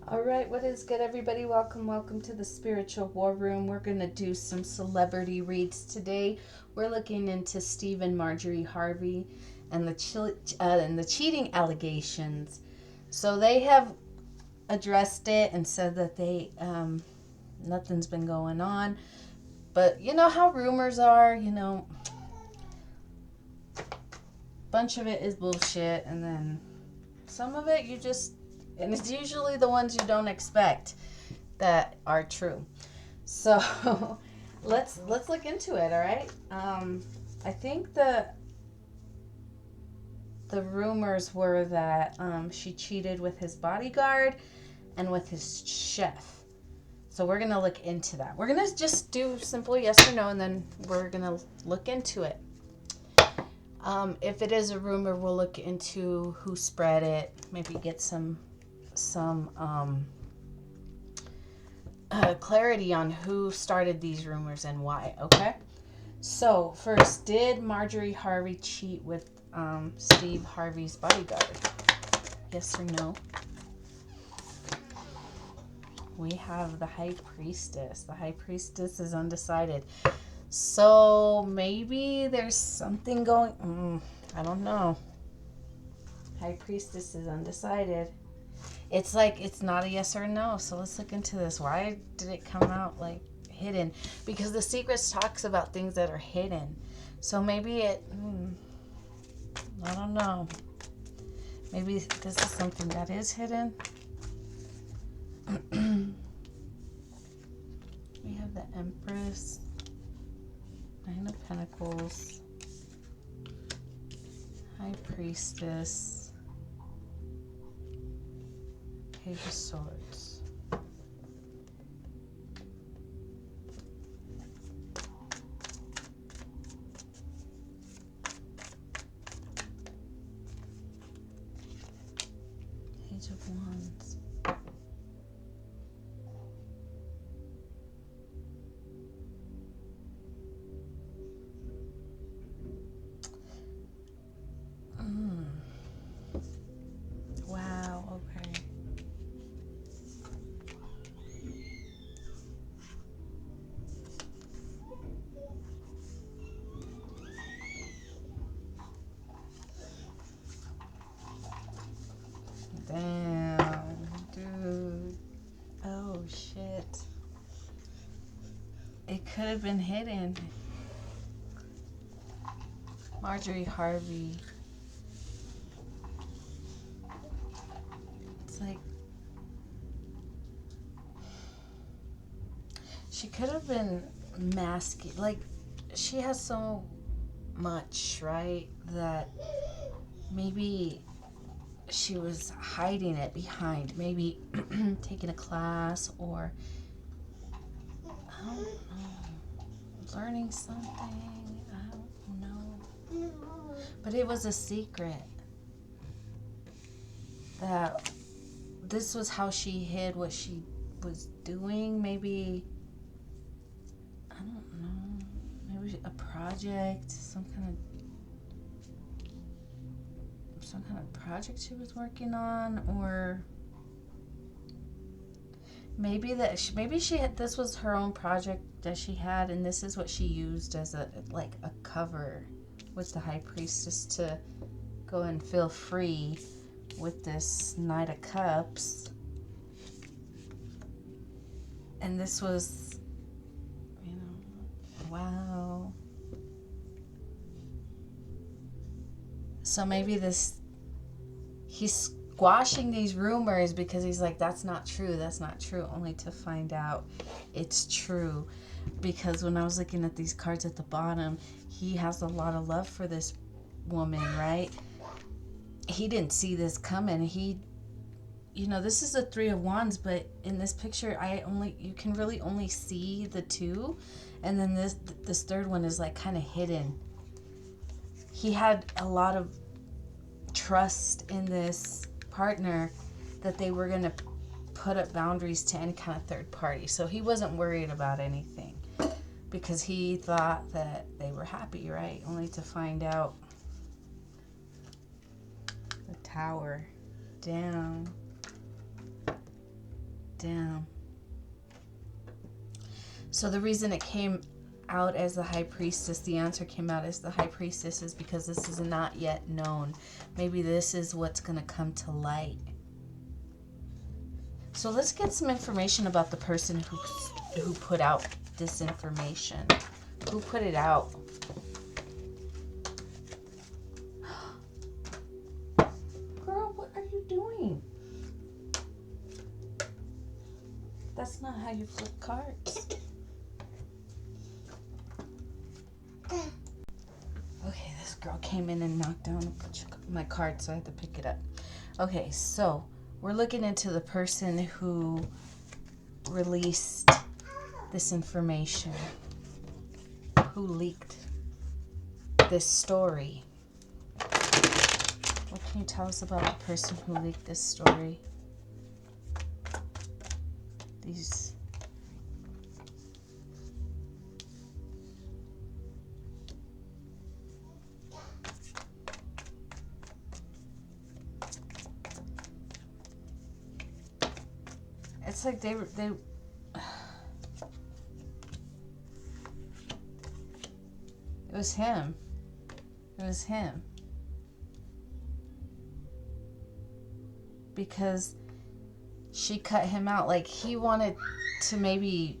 All right, what is good, everybody? Welcome to the Spiritual War Room. We're going to do some celebrity reads today. We're looking into Steve and Marjorie Harvey and the cheating allegations. So they have addressed it and said that they nothing's been going on. But you know how rumors are, bunch of it is bullshit, and then some of it and it's usually the ones you don't expect that are true. So let's look into it. All right. I think the rumors were that she cheated with his bodyguard and with his chef. So we're gonna look into that. We're gonna just do simple yes or no, and then we're gonna look into it. If it is a rumor, we'll look into who spread it. Maybe get some clarity on who started these rumors and why. Okay. So first, did Marjorie Harvey cheat with Steve Harvey's bodyguard? Yes or no? We have the High Priestess. The High Priestess is undecided. So maybe there's something going. I don't know. High Priestess is undecided. It's like it's not a yes or a no. So let's look into this. Why did it come out like hidden? Because the Secrets talks about things that are hidden. So maybe it. I don't know. Maybe this is something that is hidden. We have the Empress. Nine of Pentacles, High Priestess, Page of Swords. Page of Wands. Wow, okay. Damn, dude. Oh, shit. It could have been hidden. Marjorie Harvey. It's like she could have been masking. Like, she has so much, right? That maybe she was hiding it behind. Maybe taking a class, or I don't know, learning something. I don't know. But it was a secret. That this was how she hid what she was doing. Maybe, I don't know, maybe a project, some kind of project she was working on, or maybe she had, this was her own project that she had, and this is what she used as a cover with the High Priestess to go and feel free with this Knight of Cups. And this was, wow. So maybe he's squashing these rumors because he's like, that's not true, only to find out it's true. Because when I was looking at these cards at the bottom, he has a lot of love for this woman, right? He didn't see this coming. This is the Three of Wands, but in this picture, you can really only see the two, and then this third one is like kind of hidden. He had a lot of trust in this partner that they were going to put up boundaries to any kind of third party. So he wasn't worried about anything because he thought that they were happy, right? Only to find out the Tower down. Damn. So the reason it came out as the High Priestess, the answer came out as the High Priestess, is because this is not yet known. Maybe this is what's going to come to light. So let's get some information about the person who put out this information. Who put it out? Girl, what are you doing? That's not how you flip cards. Okay, this girl came in and knocked down my card, so I had to pick it up. Okay, so we're looking into the person who released this information, who leaked this story. What can you tell us about the person who leaked this story? These... It's like they it was him. It was him. Because she cut him out. Like, he wanted to maybe,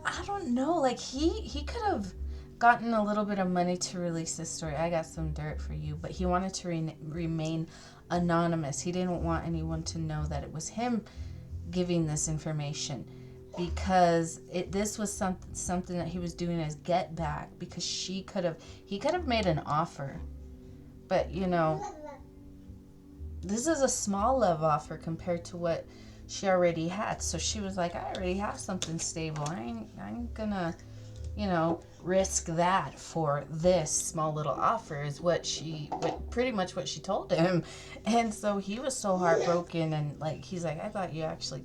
I don't know, like he could have gotten a little bit of money to release this story. I got some dirt for you, but he wanted to remain anonymous. He didn't want anyone to know that it was him giving this information, because this was something that he was doing as get back, because he could have made an offer, but you know, this is a small love offer compared to what she already had. So she was like, I already have something stable. I ain't gonna, you know, risk that for this small little offer, is pretty much what she told him. And so he was so heartbroken, and like, he's like, I thought you actually,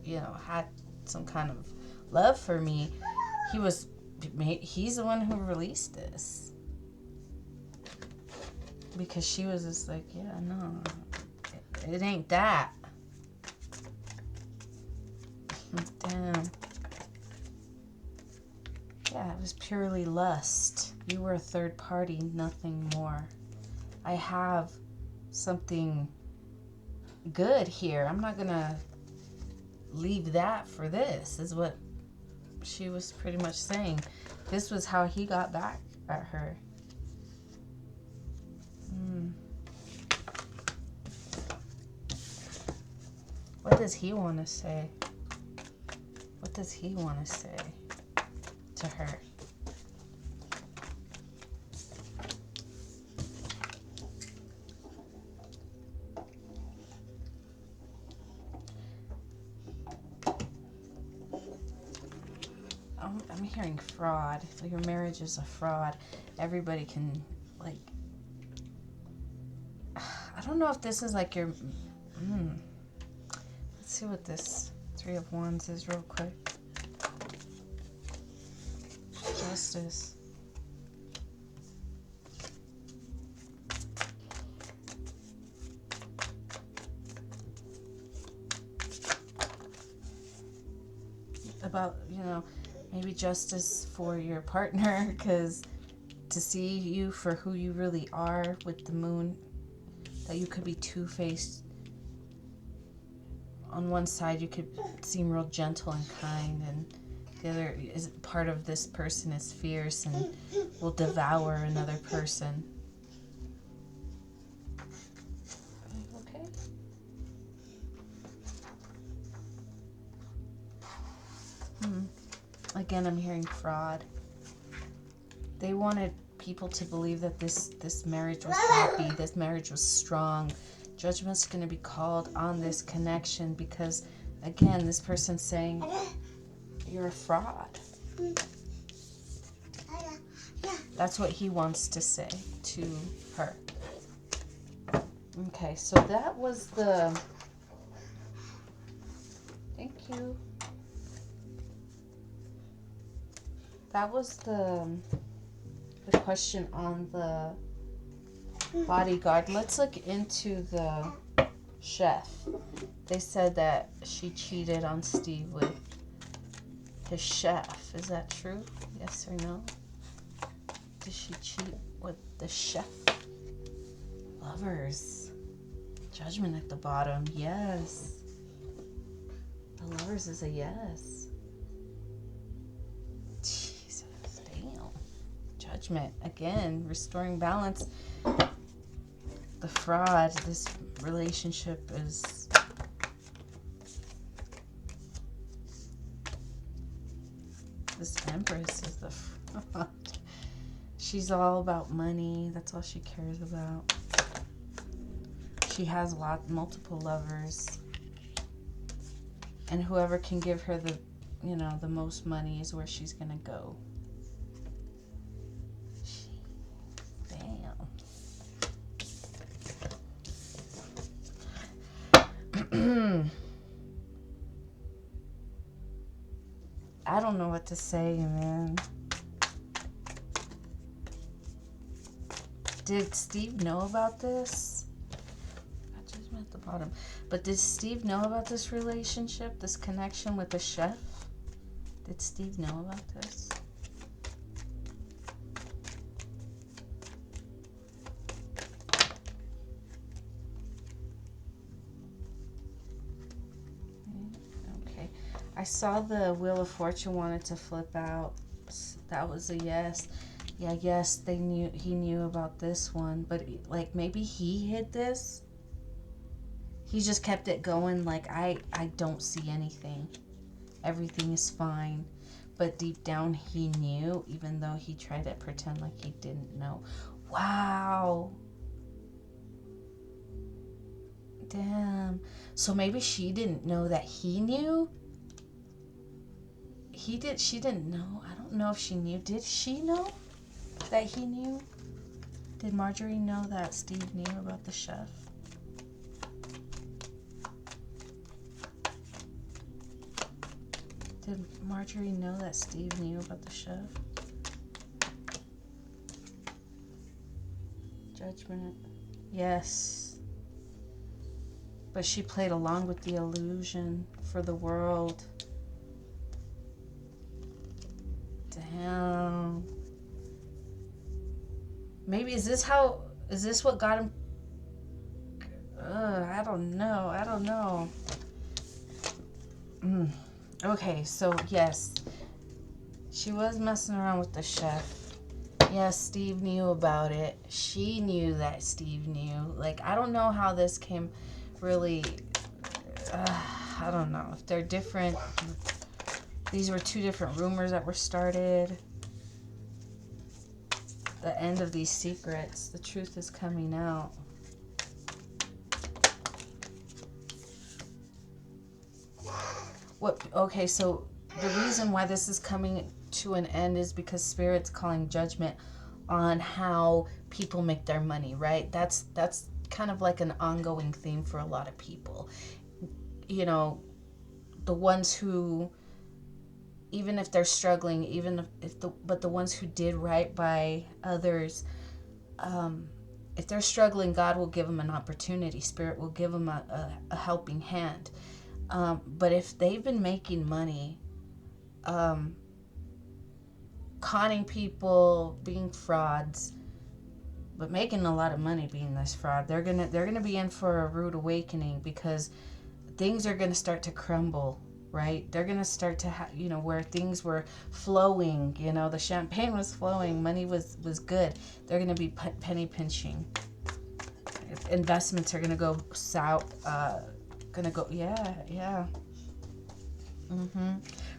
you know, had some kind of love for me. He's the one who released this, because she was just like, yeah, no, it ain't that. Damn. Yeah, it was purely lust. You were a third party, nothing more. I have something good here. I'm not gonna leave that for this, is what she was pretty much saying. This was how he got back at her. What does he want to say? What does he want to say to her? I'm hearing fraud. Your marriage is a fraud. Everybody can, like, I don't know if this is like your, let's see what this Three of Wands is real quick. Justice. About, you know, maybe justice for your partner, because to see you for who you really are with the moon, that you could be two-faced. On one side you could seem real gentle and kind, and the other is part of this person is fierce and will devour another person. Okay. Again, I'm hearing fraud. They wanted people to believe that this marriage was happy, this marriage was strong. Judgment's going to be called on this connection, because, again, this person's saying you're a fraud. That's what he wants to say to her. Okay, so that was the... Thank you. That was the question on the bodyguard. Let's look into the chef. They said that she cheated on Steve with his chef. Is that true? Yes or no? Did she cheat with the chef? Lovers. Judgment at the bottom. Yes. The Lovers is a yes. Jesus, damn. Judgment. Again, restoring balance. The fraud. This relationship is... This Empress is the fraud. She's all about money. That's all she cares about. She has multiple lovers. And whoever can give her the, the most money is where she's going to go. Damn. I don't know what to say, man. Did Steve know about this? I just at the bottom. But did Steve know about this relationship, this connection with the chef? Did Steve know about this? Okay. I saw the Wheel of Fortune wanted to flip out. That was a yes. Yeah, yes, he knew about this one, but like maybe he hid this. He just kept it going like I don't see anything. Everything is fine. But deep down he knew, even though he tried to pretend like he didn't know. Wow. Damn. So maybe she didn't know that he knew. She didn't know. I don't know if she knew. Did she know that he knew? Did Marjorie know that Steve knew about the chef? Did Marjorie know that Steve knew about the chef? Judgment. Yes. But she played along with the illusion for the world. Damn. Maybe is this what got him? I don't know. Okay, so yes, she was messing around with the chef. Yes, Steve knew about it. She knew that Steve knew. Like, I don't know how this came really, I don't know if they're different. These were two different rumors that were started. The end of these secrets, the truth is coming out. Okay, so the reason why this is coming to an end is because Spirit's calling judgment on how people make their money, right? That's kind of like an ongoing theme for a lot of people. The ones who, even if they're struggling, but the ones who did right by others, if they're struggling, God will give them an opportunity. Spirit will give them a helping hand. But if they've been making money, conning people, being frauds, but making a lot of money being this fraud, they're gonna be in for a rude awakening, because things are gonna start to crumble, right? They're gonna start to where things were flowing, the champagne was flowing, money was good. They're gonna be penny pinching. Investments are gonna go south.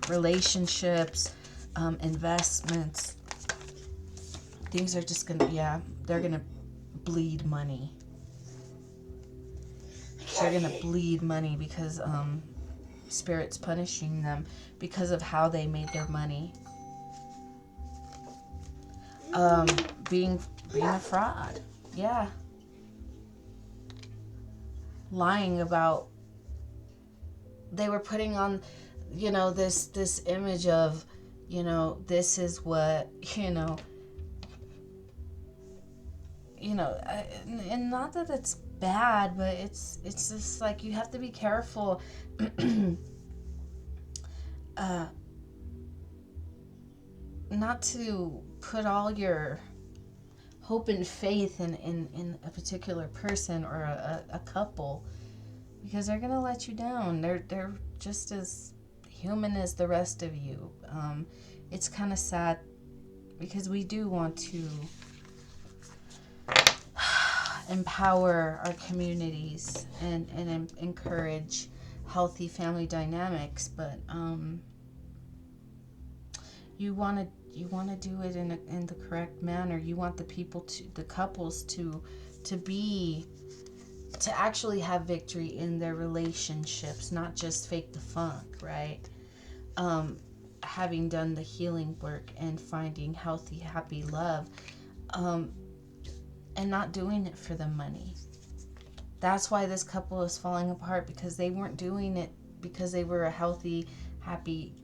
Relationships, investments, things are just gonna, they're gonna bleed money. They're gonna bleed money because Spirit's punishing them because of how they made their money. Being a fraud. Yeah. Lying about, they were putting on, this image of, this is what, and not that it's bad, but it's just like you have to be careful. Not to put all your hope and faith in a particular person or a couple, because they're gonna let you down. They're just as human as the rest of you. It's kind of sad because we do want to empower our communities and encourage healthy family dynamics, but you want to do it in the correct manner. You want the couples to actually have victory in their relationships, not just fake the funk, right? Having done the healing work and finding healthy, happy love, and not doing it for the money. That's why this couple is falling apart, because they weren't doing it because they were a healthy, happy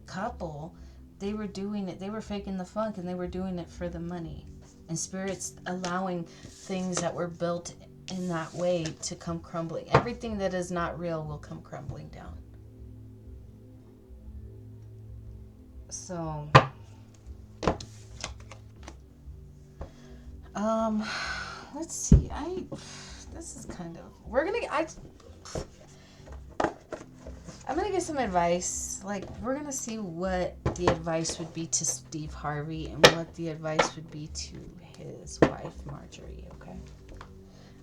couple. They were doing it, they were faking the funk, and they were doing it for the money. And Spirit's allowing things that were built in that way to come crumbling. Everything that is not real will come crumbling down. So, let's see. This is kind of, I'm gonna get some advice. Like, we're gonna see what the advice would be to Steve Harvey and what the advice would be to his wife, Marjorie, okay?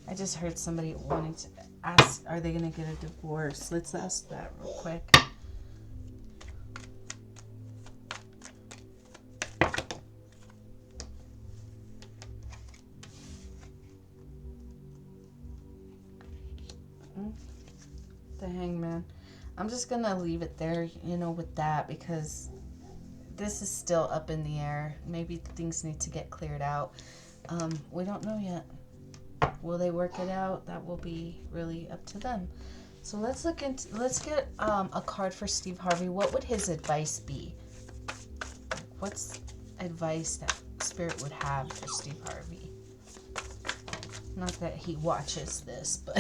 I just heard somebody wanting to ask, are they gonna get a divorce? Let's ask that real quick. The Hangman. I'm just gonna leave it there, with that, because this is still up in the air. Maybe things need to get cleared out. We don't know yet. Will they work it out? That will be really up to them. So let's get a card for Steve Harvey. What would his advice be? What's advice that Spirit would have for Steve Harvey? Not that he watches this, but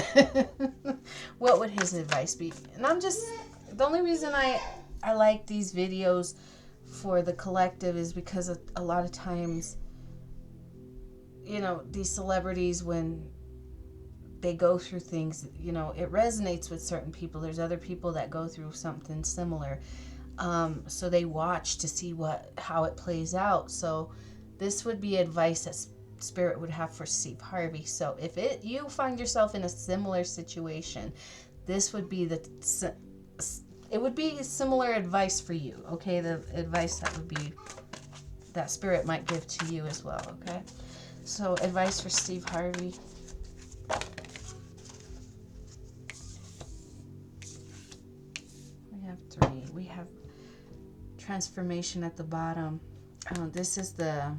what would his advice be? And the only reason I like these videos for the collective is because a lot of times, these celebrities, when they go through things, it resonates with certain people. There's other people that go through something similar. So they watch to see how it plays out. So this would be advice that Spirit would have for Steve Harvey. So if you find yourself in a similar situation, this would be it would be similar advice for you, okay? The advice that Spirit might give to you as well, okay? So advice for Steve Harvey. We have 3. We have transformation at the bottom. This is the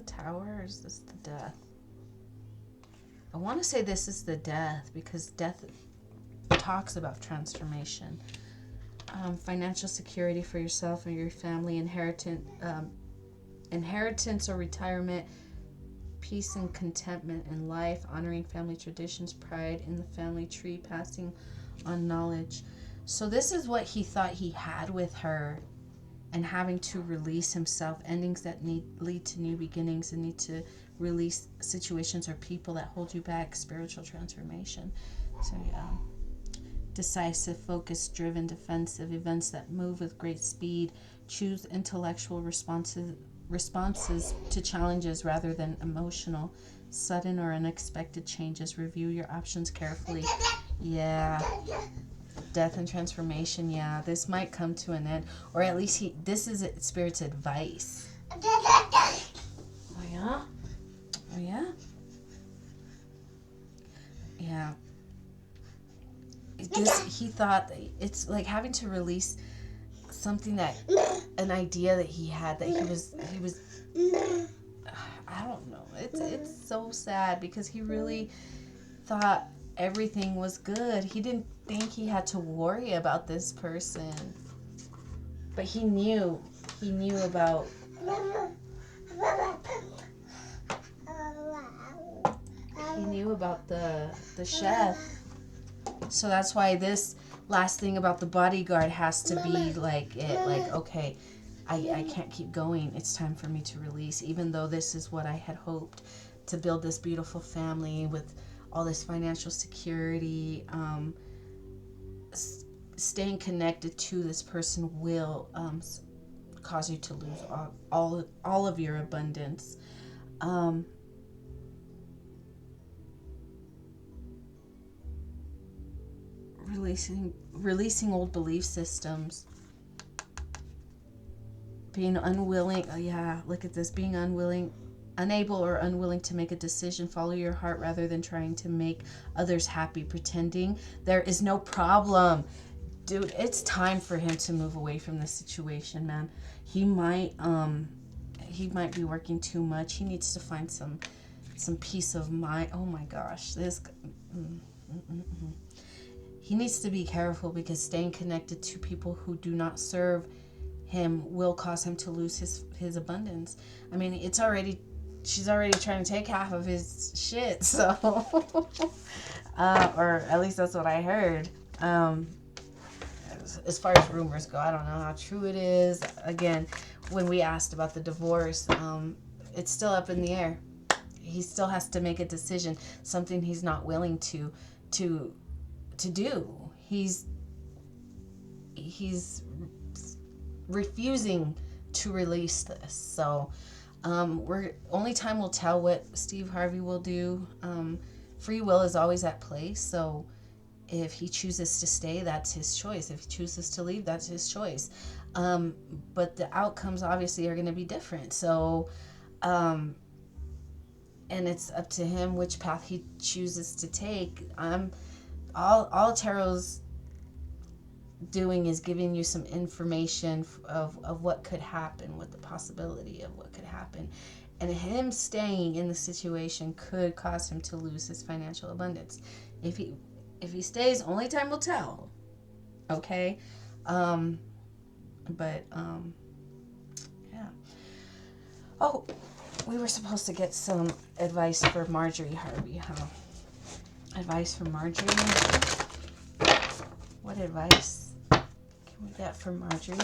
Tower, or is this the Death? I want to say this is the Death, because Death talks about transformation. Financial security for yourself and your family, inheritance or retirement, peace and contentment in life, honoring family traditions, pride in the family tree, passing on knowledge. So this is what he thought he had with her, and having to release himself, endings that lead to new beginnings, and need to release situations or people that hold you back, spiritual transformation. So yeah, decisive, focused, driven, defensive, events that move with great speed, choose intellectual responses to challenges rather than emotional, sudden or unexpected changes, review your options carefully. Yeah. Death and transformation, yeah. This might come to an end, or at least this is Spirit's advice. Oh yeah? Oh yeah? Yeah. He thought it's like having to release something an idea that he had, that he was I don't know. It's so sad, because he really thought everything was good. He didn't think he had to worry about this person, but he knew about he knew about the chef. So that's why this last thing about the bodyguard has to be like it. Like, okay, I can't keep going. It's time for me to release, even though this is what I had hoped to build, this beautiful family with all this financial security. Staying connected to this person will cause you to lose all of your abundance. Releasing old belief systems. Being unwilling, look at this, being unable or unwilling to make a decision. Follow your heart rather than trying to make others happy, pretending there is no problem. Dude, it's time for him to move away from this situation, man. He might be working too much. He needs to find some peace of mind. Oh my gosh, he needs to be careful, because staying connected to people who do not serve him will cause him to lose his abundance. I mean, she's already trying to take half of his shit, so or at least that's what I heard. As far as rumors go, I don't know how true it is. Again, when we asked about the divorce, it's still up in the air. He still has to make a decision, something he's not willing to do. He's refusing to release this. So only time will tell what Steve Harvey will do. Free will is always at play, so if he chooses to stay, that's his choice. If he chooses to leave, that's his choice. But the outcomes obviously are going to be different. So, and it's up to him which path he chooses to take. All Tarot's doing is giving you some information of what could happen, what the possibility of what could happen. And him staying in the situation could cause him to lose his financial abundance. If he stays, only time will tell. Okay? Yeah. Oh, we were supposed to get some advice for Marjorie Harvey, huh? Advice for Marjorie? What advice can we get for Marjorie?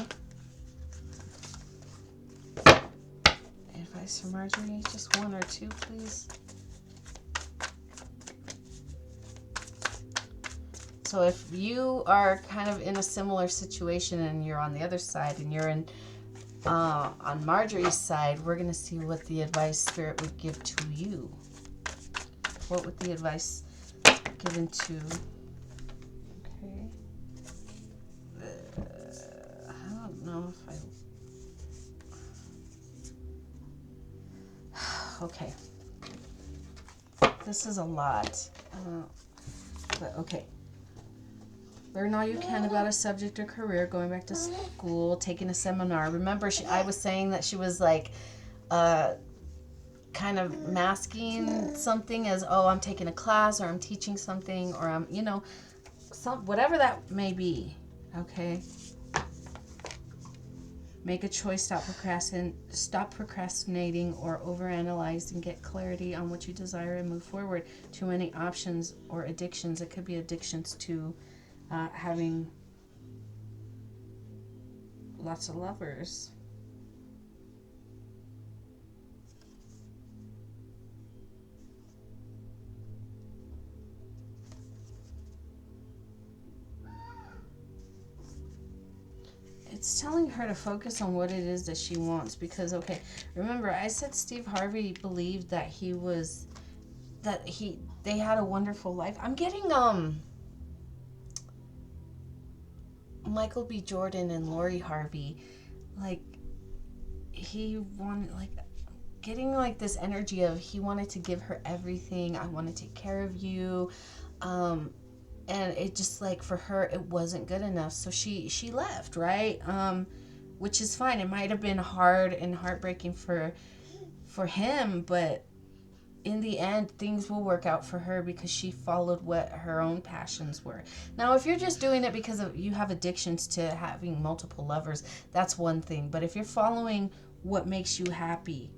Advice for Marjorie? Just one or two, please. So if you are kind of in a similar situation and you're on the other side and you're on Marjorie's side, we're going to see what the advice Spirit would give to you. What would the advice given to... Okay. I don't know if I... Okay. This is a lot. But okay. Learn all you can about a subject or career, going back to school, taking a seminar. Remember, I was saying that she was like kind of masking something as, oh, I'm taking a class, or I'm teaching something, or I'm, whatever that may be, okay? Make a choice, stop procrastinating or overanalyze, and get clarity on what you desire and move forward. Too many options or addictions. It could be addictions to having lots of lovers. It's telling her to focus on what it is that she wants, because, okay, remember I said Steve Harvey believed that they had a wonderful life. I'm getting Michael B. Jordan and Lori Harvey, like he wanted, like, getting like this energy of he wanted to give her everything. I want to take care of you, and it just, like, for her it wasn't good enough, so she left, right? Which is fine. It might have been hard and heartbreaking for him, but in the end, things will work out for her because she followed what her own passions were. Now, if you're just doing it because you have addictions to having multiple lovers, that's one thing. But if you're following what makes you happy,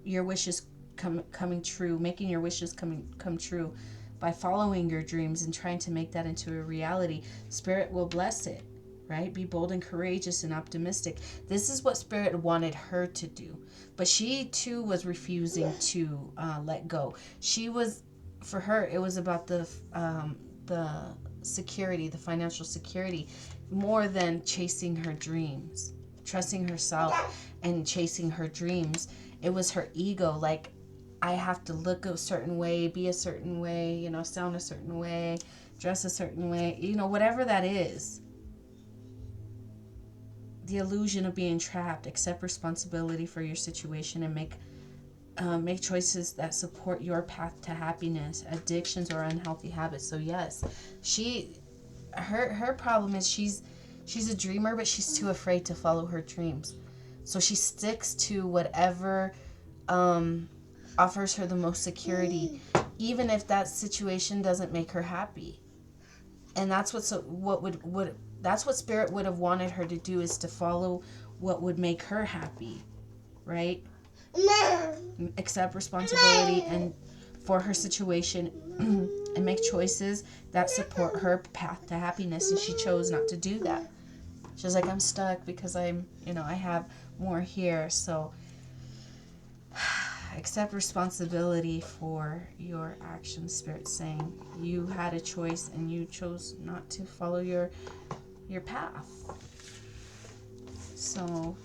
your wishes coming true, making your wishes come true by following your dreams and trying to make that into a reality. Spirit will bless it, right? Be bold and courageous and optimistic. This is what Spirit wanted her to do, but she too was refusing to let go. She was, for her, it was about the security, the financial security, more than chasing her dreams, trusting herself and chasing her dreams. It was her ego, like, I have to look a certain way, be a certain way, you know, sound a certain way, dress a certain way, you know, whatever that is. The illusion of being trapped. Accept responsibility for your situation and make choices that support your path to happiness, addictions or unhealthy habits. So yes, her problem is she's a dreamer, but she's too afraid to follow her dreams. So she sticks to whatever offers her the most security, even if that situation doesn't make her happy. And that's what Spirit would have wanted her to do, is to follow what would make her happy, right? Accept responsibility and for her situation and make choices that support her path to happiness. And she chose not to do that. She was like, I'm stuck because I have more here. So accept responsibility for your actions. Spirit saying you had a choice and you chose not to follow your path. So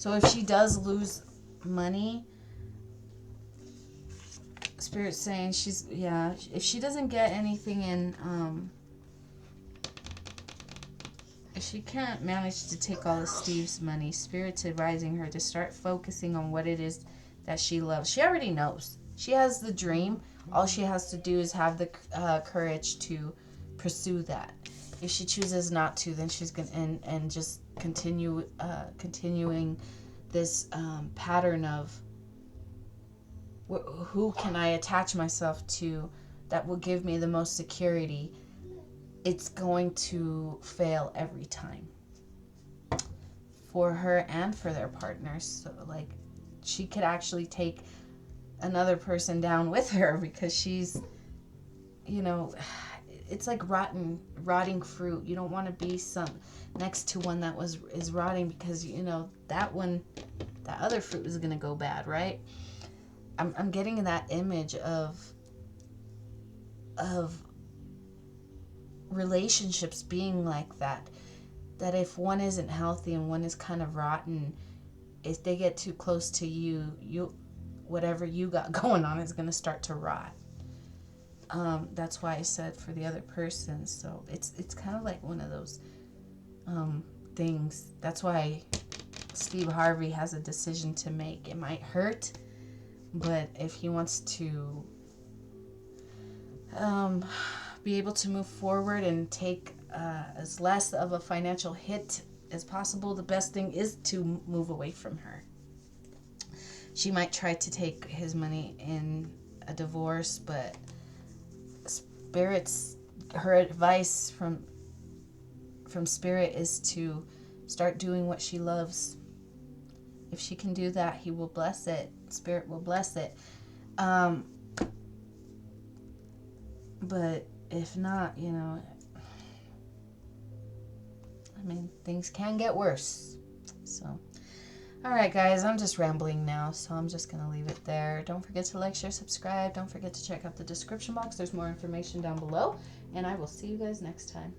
if she does lose money, Spirit's saying if she doesn't get anything in, if she can't manage to take all of Steve's money, Spirit's advising her to start focusing on what it is that she loves. She already knows. She has the dream. All she has to do is have the courage to pursue that. If she chooses not to, then she's gonna and just continuing this pattern of who can I attach myself to that will give me the most security. It's going to fail every time for her and for their partners. So like, she could actually take another person down with her, because she's, it's like rotting fruit. You don't want to be next to one that is rotting, because that other fruit is gonna go bad, right? I'm getting that image of relationships being like that if one isn't healthy and one is kind of rotten, if they get too close to you whatever you got going on is going to start to rot. That's why I said for the other person. So it's kind of like one of those things. That's why Steve Harvey has a decision to make. It might hurt, but if he wants to be able to move forward and take as less of a financial hit as possible, the best thing is to move away from her. She might try to take his money in a divorce, but her advice from Spirit is to start doing what she loves. If she can do that, he will bless it. Spirit will bless it. But if not, things can get worse. So, all right, guys, I'm just rambling now, so I'm just going to leave it there. Don't forget to like, share, subscribe. Don't forget to check out the description box. There's more information down below, and I will see you guys next time.